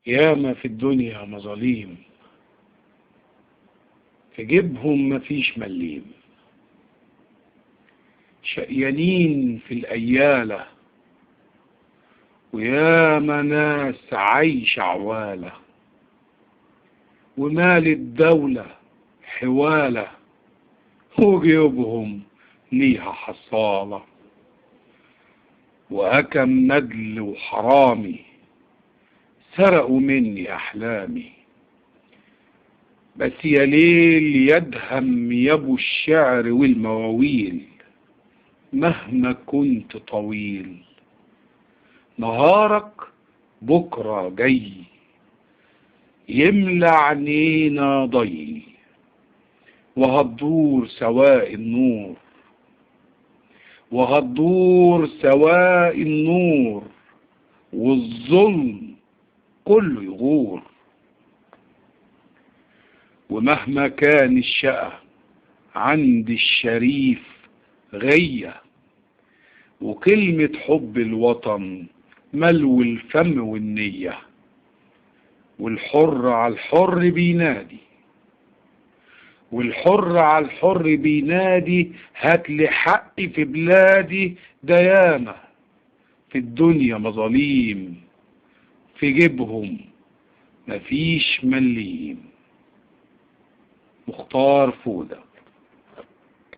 ياما في الدنيا مظاليم، في جيبهم مفيش مليم، شقيانين في الأيالة، وياما ناس عايشة عوالة، ومال الدولة حوالة، وجيوبهم ليها حصالة، وأكم ندل وحرامي سرقوا مني أحلامي. بس يا ليل يدهم يابو الشعر والمواويل، مهما كنت طويل نهارك بكرة جاي يملى عينينا ضي، وهتدور سواء النور، وهتدور سواء النور، والظلم كله يغور. ومهما كان الشقى عند الشريف غية، وكلمة حب الوطن ملو الفم والنية، والحر على الحر بينادي، والحر على الحر بينادي، هاتلي حقي في بلادي. ديانة في الدنيا مظاليم، في جيبهم مفيش مليم. مختار فودة.